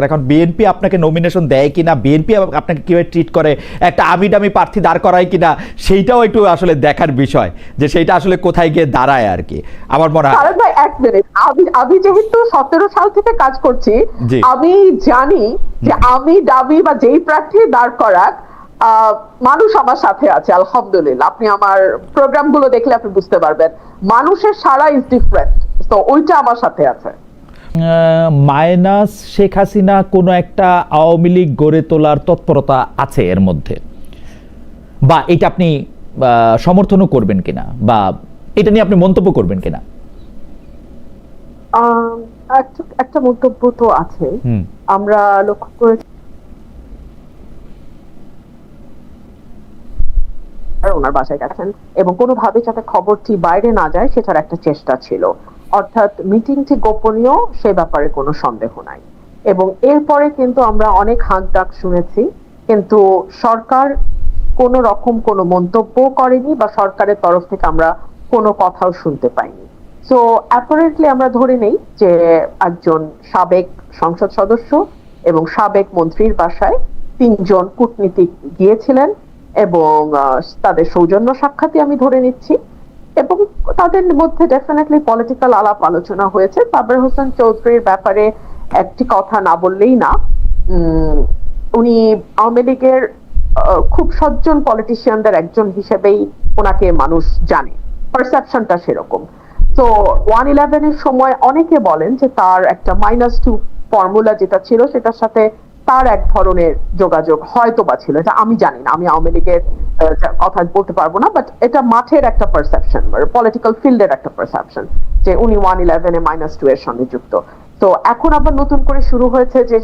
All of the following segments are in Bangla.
এখন বিএনপি আপনাকে নমিনেশন দেয় কিনা, বিএনপি আপনাকে কিভাবে ট্রিট করে, একটা আমি দামি প্রার্থী দাঁড় করায় কিনা, সেইটাও একটু আসলে দেখার বিষয়, যে সেইটা আসলে কোথায় গিয়ে দাঁড়ায় আর কি। আমার মনে হয় এক মিনিট, আমি যেহেতু 17 সাল থেকে কাজ করছি, আমি জানি যে আমি দাবি বা যেই প্রার্থী দাঁড় করাক মানুষ আমার সাথে আছে আলহামদুলিল্লাহ। আপনি আমার প্রোগ্রাম গুলো দেখলে আপনি বুঝতে পারবেন মানুষের সারা ইজ ডিফারেন্ট, তো ওইটা আমার সাথে আছে। মাইনাস শেখ হাসিনা কোনো একটা আওয়ামী লীগ গড়ে তোলার তৎপরতা আছে এর মধ্যে, বা এটা আপনি সমর্থনও করবেন কিনা, বা এটা নিয়ে আপনি মন্তব্য করবেন কিনা? একটা মন্তব্য তো আছে। আমরা লক্ষ্য করেছি ওনার বাসায় গেছেন এবং কোনোভাবে যাতে খবরটি বাইরে না যায় সেটার একটা চেষ্টা ছিল, অর্থাৎ মিটিংটি গোপনীয় সে ব্যাপারে কোনো সন্দেহ নাই। এবং এরপরে কিন্তু আমরা অনেক হাঁক ডাক শুনেছি, কিন্তু সরকার কোনো রকম কোনো মন্তব্য করেনি বা সরকারের তরফ থেকে আমরা কোনো কথাও শুনতে পাইনি। সো অ্যাপারেন্টলি আমরা ধরে নেই যে একজন সাবেক সংসদ সদস্য এবং সাবেক মন্ত্রীর বাসায় 3 জন কূটনীতিক গিয়েছিলেন এবং তাদের সৌজন্য সাক্ষাৎই আমি ধরে নিচ্ছি, এবং তাদের মধ্যে ডেফিনেটলি পলিটিক্যাল আলাপ আলোচনা হয়েছে। সাবের হোসেন চৌধুরীর ব্যাপারে একটি কথা না বললেই না, উনি আওয়ামী লীগের খুব সজ্জন পলিটিশিয়ানদের একজন হিসেবেই ওনাকে মানুষ জানে, পারসেপশনটা সেরকম। তো 111 এর সময় অনেকে বলেন যে তার একটা -2 ফর্মুলা যেটা ছিল সেটার সাথে তার এক ধরনের যোগাযোগ হয়তো বা ছিল, এটা আমি জানি না, আমি আওয়ামী লীগের কথা বলতে পারবো না, বাট এটা মাঠের একটা পারসেপশন, পলিটিক্যাল ফিল্ডের একটা পারসেপশন যে উনি 111 এ -2 এর সঙ্গে যুক্ত। তো এখন আবার নতুন করে শুরু হয়েছে যে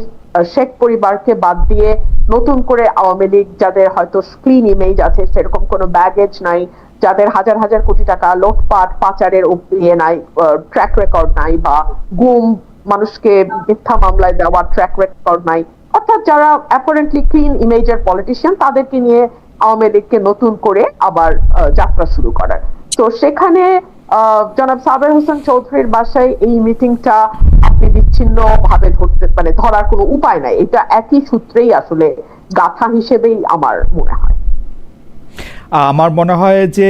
শেখ পরিবারকে বাদ দিয়ে নতুন করে আওয়ামী লীগ যাদের হয়তো ক্লিন ইমেজ আছে, সেরকম কোনো ব্যাগেজ নাই, যাদের হাজার হাজার কোটি টাকা লোটপাট পাচারের ইয়ে নাই, ট্র্যাক রেকর্ড নাই, বা গুম মানুষকে মিথ্যা মামলায় দেওয়ার ট্র্যাক রেকর্ড নাই, অর্থাৎ যারা অ্যাপারেন্টলি ক্লিন ইমেজের পলিটিশিয়ান, তাদেরকে নিয়ে আওয়ামী লীগকে নতুন করে আবার যাত্রা শুরু করার। তো সেখানে জনাব সাবের হোসেন চৌধুরীর বাসায় এই মিটিংটা আপনি বিচ্ছিন্ন ভাবে ধরার কোনো উপায় নাই, এটা একই সূত্রেই আসলে গাথা হিসেবেই আমার মনে হয়। আমার মনে হয় যে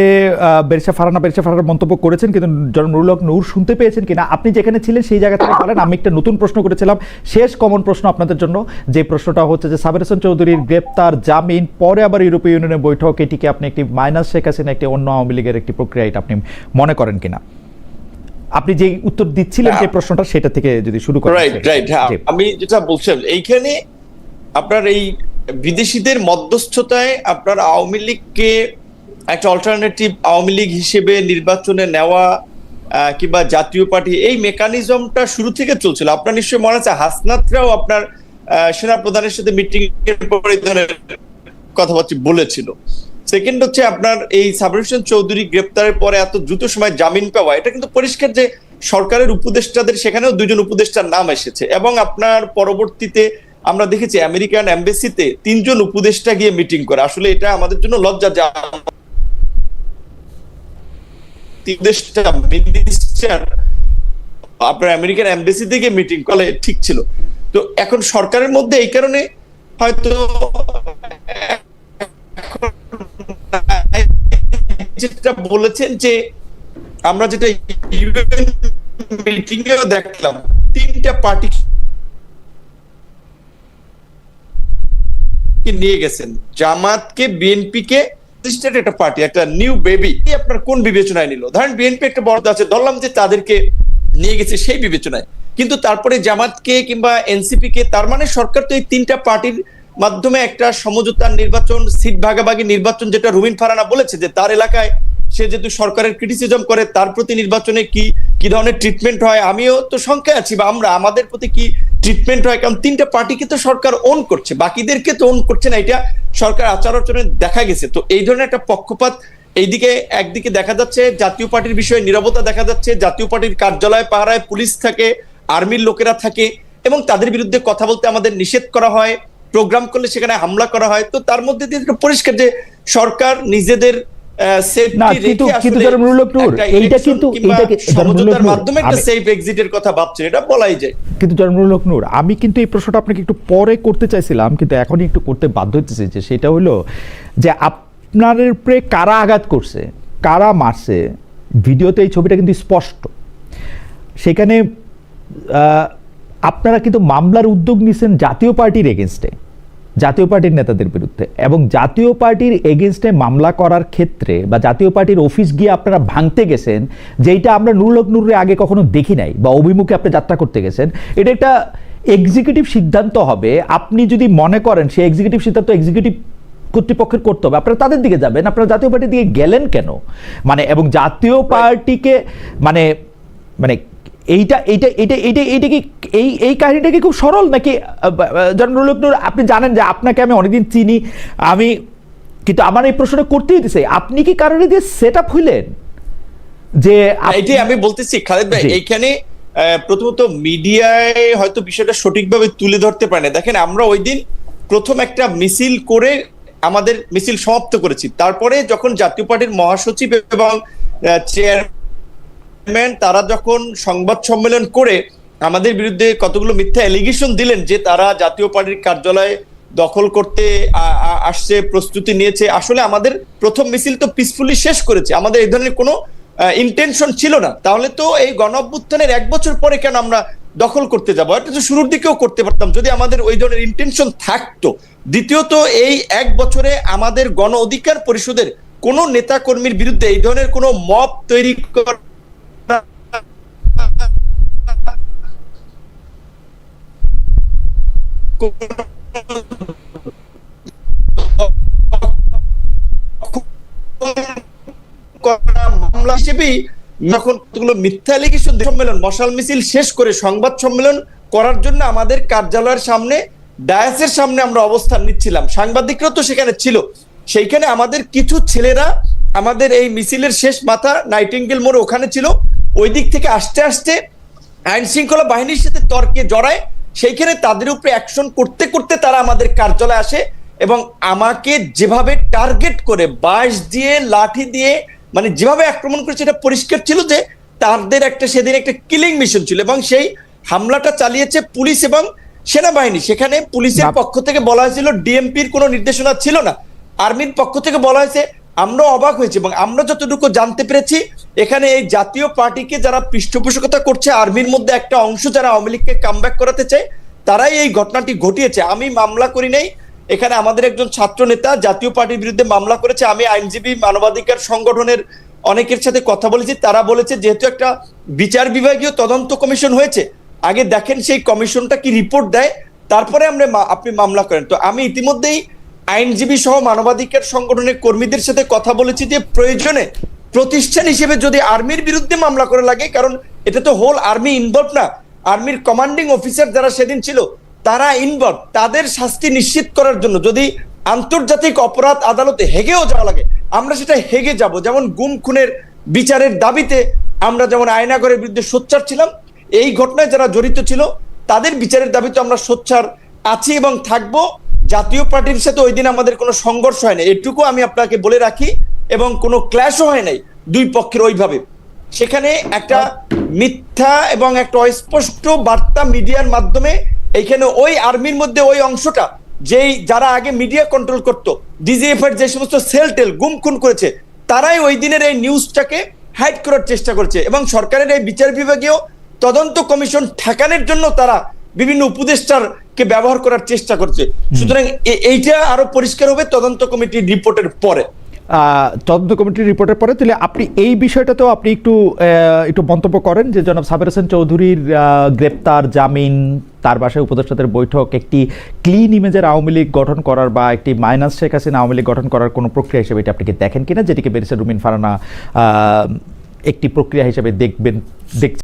বেরিসা ফারহানা মন্তব্য করেছেন, কিন্তু জনাব নুরুল হক নূর শুনতে পেয়েছেন কিনা আপনি যেখানে ছিলেন সেই জায়গা থেকে বলেন। আমি একটা নতুন প্রশ্ন করেছিলাম, শেষ কমন প্রশ্ন আপনাদের জন্য, যে প্রশ্নটা হচ্ছে যে সাবের হোসেন চৌধুরীর গ্রেপ্তার, জামিন, পরে আবার ইউরোপীয় ইউনিয়নের বৈঠক, এটিকে আপনি একটি মাইনাস শেখ হাসিনা একটি অন্য আওয়ামী লীগের একটি প্রক্রিয়া, এটা আপনি মনে করেন কিনা? আপনি যে উত্তর দিচ্ছিলেন যে প্রশ্নটা, সেটা থেকে যদি শুরু করেন। রাইট, আমি যেটা বলছিলাম এইখানে আপনার এই বিদেশিদের মধ্যস্থতায় আপনার আওয়ামী লীগকে একটা অল্টারনেটিভ আওয়ামী লীগ হিসেবে নির্বাচনে নেওয়া কিংবা জাতীয় পার্টি, এই মেকানিজমটা শুরু থেকে চলছিল। আপনার নিশ্চয়ই মনে আছে হাসনাতরাও আপনার সেনা প্রধানের সাথে মিটিং এর পরে ধরনের কথাবার্তা বলেছিল। সেকেন্ড হচ্ছে আপনার এই সাবের হোসেন চৌধুরী গ্রেপ্তারের পরে এত দ্রুত সময় জামিন পাওয়া, এটা কিন্তু পরিষ্কার যে সরকারের উপদেষ্টাদের সেখানেও 2 জন উপদেষ্টার নাম এসেছে, এবং আপনার পরবর্তীতে আমরা দেখেছি আমেরিকান এমবাসিতে 3 জন উপদেষ্টা গিয়ে মিটিং করে। আসলে এটা আমাদের জন্য লজ্জা যে আপনার আমেরিকান এমবাসি থেকে মিটিং করলে ঠিক ছিল। তো এখন সরকারের মধ্যে এই কারণে হয়তো যেটা বলেছেন যে আমরা যেটা ইউএন মিটিং এও দেখলাম, 3টা পার্টি নিয়ে গেছেন, জামাতকে, বিএনপিকে, একটা পার্টি, একটা নিউ বেবি, আপনার কোন বিবেচনায় নিল? ধরেন বিএনপি একটা বড় আছে, ধরলাম যে তাদেরকে নিয়ে গেছে সেই বিবেচনায়, কিন্তু তারপরে জামাতকে কিংবা এনসিপি কে, তার মানে সরকার তো এই 3টা পার্টির মাধ্যমে একটা সমঝোতার নির্বাচন, সিট ভাগাভাগি নির্বাচন, যেটা রুমিন ফারহানা বলেছে যে তার এলাকায় সে যেহেতু সরকারের ক্রিটিসিজম করে, তার প্রতি নির্বাচনে কি ধরনের ট্রিটমেন্ট হয়, আমিও তো শঙ্কায় আছি, বা আমাদের প্রতি কি ট্রিটমেন্ট হয়, কারণ 3টা পার্টিকে তো সরকার ওন করছে, বাকিদেরকে তো ওন করছে না, এটা সরকার আচার আচরণে দেখা গেছে। তো এই ধরনের একটা পক্ষপাত এইদিকে একদিকে দেখা যাচ্ছে, জাতীয় পার্টির বিষয়ে নীরবতা দেখা যাচ্ছে, জাতীয় পার্টির কার্যালয় পাহারায় পুলিশ থাকে, আর্মির লোকেরা থাকে, এবং তাদের বিরুদ্ধে কথা বলতে আমাদের নিষেধ করা হয়, প্রোগ্রাম করলে সেখানে হামলা করা হয়। তো তার মধ্যে দিয়ে পরিষ্কার যে সরকার নিজেদের না, কিন্তু জনাব নুরুল হক নূর, এইটা কিন্তু সমঝোতার মাধ্যমে একটা সেফ এক্সিটের কথা ভাবছেন, এটা বলাই যায়। কিন্তু জনাব নুরুল হক নূর, আমি কিন্তু এই প্রশ্নটা আপনাকে একটু পরে করতে চাইছিলাম, কিন্তু এখনই একটু করতে বাধ্য হতেছি, যে সেটা হলো যে আপনার উপরে কারা আঘাত করছে, কারা মারছে, ভিডিওতে এই ছবিটা কিন্তু স্পষ্ট। সেখানে আপনারা কিন্তু মামলার উদ্যোগ নিয়েছেন জাতীয় পার্টির এগেনস্টে, জাতীয় পার্টির নেতাদের বিরুদ্ধে, এবং জাতীয় পার্টির এগেনস্টে মামলা করার ক্ষেত্রে বা জাতীয় পার্টির অফিস গিয়ে আপনারা ভাঙতে গেছেন, যেটা আমরা নুরুল হক নূরের আগে কখনো দেখি নাই, বা অভিমুখে আপনি যাত্রা করতে গেছেন। এটা একটা এক্সিকিউটিভ সিদ্ধান্ত হবে। আপনি যদি মনে করেন সেই এক্সিকিউটিভ সিদ্ধান্ত এক্সিকিউটিভ কর্তৃপক্ষের করতে হবে, আপনারা তাদের দিকে যাবেন। আপনারা জাতীয় পার্টির দিকে গেলেন কেন? মানে এবং জাতীয় পার্টিকে মানে মানে এইটা এইটা এইটা এইটা এইটা কি এই কাহিনীটা কি খুব সরল নাকি? নুরুল হক নূর, আপনি জানেন যে আপনাকে আমি অনেকদিন চিনি, আমি কিন্তু আমার এই প্রশ্নটা করতেই দিছে, আপনি কি কারণে দিয়ে সেট আপ হইলেন যে? এটাই আমি বলতেছি খালেদ ভাই, এইখানে প্রথমত মিডিয়ায় হয়তো বিষয়টা সঠিকভাবে তুলে ধরতে পারে না। দেখেন, আমরা ওই দিন প্রথম একটা মিছিল করে আমাদের মিছিল সমাপ্ত করেছি। তারপরে যখন জাতীয় পার্টির মহাসচিব এবং চেয়ারম্যান তারা যখন সংবাদ সম্মেলন করে আমাদের বিরুদ্ধে কতগুলো মিথ্যা অ্যালিগেশন দিলেন যে তারা জাতীয় পার্টির কার্যালয় দখল করতে আসছে, প্রস্তুতি নিয়েছে। আসলে আমাদের প্রথম মিছিল তো পিসফুলি শেষ করেছে, আমাদের এই ধরনের কোনো ইন্টেনশন ছিল না। তাহলে তো এই গণ অভ্যুত্থানের 1 বছর পরে কেন আমরা দখল করতে যাবো? এটা তো শুরুর দিকেও করতে পারতাম যদি আমাদের ওই ধরনের ইন্টেনশন থাকতো। দ্বিতীয়ত, এই 1 বছরে আমাদের গণ অধিকার পরিষদের কোন নেতা কর্মীর বিরুদ্ধে এই ধরনের কোনো মব তৈরি করা মামলা হিসেবেই যখন মিথ্যা অ্যালিগেশন সম্মেলন মশাল মিছিল শেষ করে সংবাদ সম্মেলন করার জন্য আমাদের কার্যালয়ের সামনে ডায়াসের সামনে আমরা অবস্থান নিচ্ছিলাম, সাংবাদিকরা তো সেখানে ছিল। সেইখানে আমাদের কিছু ছেলেরা আমাদের এই মিছিলের শেষ মাথা নাইটিঙ্গেল মোড়ে ওখানে ছিল, ওই দিক থেকে আসতে আসতে আইন শৃঙ্খলা বাহিনীর সাথে তর্কে জড়ায়। সেইখানে তাদের উপরে অ্যাকশন করতে করতে তারা আমাদের কার্যালয়ে আসে এবং আমাকে যেভাবে টার্গেট করে বাঁশ দিয়ে লাঠি দিয়ে মানে যেভাবে আক্রমণ করেছে, এটা পরিষ্কার ছিল যে তাদের একটা সেদিন একটা কিলিং মিশন ছিল এবং সেই হামলাটা চালিয়েছে পুলিশ এবং সেনাবাহিনী। সেখানে পুলিশের পক্ষ থেকে বলা হয়েছিল ডিএমপির কোনো নির্দেশনা ছিল না, আর্মির পক্ষ থেকে বলা হয়েছে। আমরা অবাক হয়েছি এবং আমরা যতটুকু জানতে পেরেছি, এখানে এই জাতীয় পার্টিকে যারা পৃষ্ঠপোষকতা করছে, আর্মির মধ্যে একটা অংশ যারা আওয়ামী লীগকে কামব্যাক করাতে চায়, তারাই এই ঘটনাটি ঘটিয়েছে। আমি মামলা করি নাই, এখানে আমাদের একজন ছাত্র নেতা জাতীয় পার্টির বিরুদ্ধে মামলা করেছে। আমি আইনজীবী, মানবাধিকার সংগঠনের অনেকের সাথে কথা বলেছি, তারা বলেছে যেহেতু একটা বিচার বিভাগীয় তদন্ত কমিশন হয়েছে, আগে দেখেন সেই কমিশনটা কি রিপোর্ট দেয়, তারপরে আপনি মামলা করেন। তো আমি ইতিমধ্যেই আইনজীবী সহ মানবাধিকার সংগঠনের কর্মীদের সাথে কথা বলেছি যে প্রয়োজনে প্রতিষ্ঠান হিসেবে যদি আর্মির বিরুদ্ধে মামলা করা লাগে, কারণ এটা তো হোল আর্মি ইনভলভ না, আর্মির কমান্ডিং অফিসার যারা সেদিন ছিল তারা ইনভলভ, তাদের শাস্তি নিশ্চিত করার জন্য যদি আন্তর্জাতিক অপরাধ আদালতে হেগেও যাওয়া লাগে আমরা সেটা হেগে যাব। যেমন গুম খুনের বিচারের দাবিতে আমরা যেমন আয়নাগরের বিরুদ্ধে সোচ্চার ছিলাম, এই ঘটনায় যারা জড়িত ছিল তাদের বিচারের দাবিতে আমরা সোচ্চার আছি এবং থাকবো। জাতীয় পার্টির সাথে ওই দিন আমাদের কোনো সংঘর্ষ হয় না, এটুকু আমি আপনাকে বলে রাখি, এবং কোনো ক্ল্যাশও হয় নাই দুই পক্ষের ওইভাবে। সেখানে একটা মিথ্যা এবং একটা অস্পষ্ট বার্তা মিডিয়ার মাধ্যমে এইখানে ওই আর্মির মধ্যে ওই অংশটা যেই যারা আগে মিডিয়া কন্ট্রোল করতো, ডিজিএফ এর যে সমস্ত সেল টেল গুম খুন করেছে, তারাই ওই দিনের এই নিউজটাকে হাইড করার চেষ্টা করছে এবং সরকারের এই বিচার বিভাগীয় তদন্ত কমিশন ঠেকানোর জন্য তারা বিভিন্ন উপদেষ্টারকে ব্যবহার করার চেষ্টা করছে। সুতরাং এইটা আরো পরিষ্কার হবে তদন্ত কমিটির রিপোর্টের পরে। তদন্ত কমিটির রিপোর্টের পরে তাহলে আপনি এই বিষয়টাতেও আপনি একটু মন্তব্য করেন যে জনাব সাবের হোসেন চৌধুরীর গ্রেপ্তার, জামিন, তার বাসায় উপদেষ্টাদের বৈঠক একটি ক্লিন ইমেজের আওয়ামী লীগ গঠন করার বা একটি মাইনাস শেখ হাসিনা আওয়ামী লীগ গঠন করার কোনো প্রক্রিয়া হিসেবে এটা আপনি কি দেখেন কিনা, যেটিকে ব্যারিস্টার রুমিন ফারহানা একটি প্রক্রিয়া হিসেবে দেখছেন?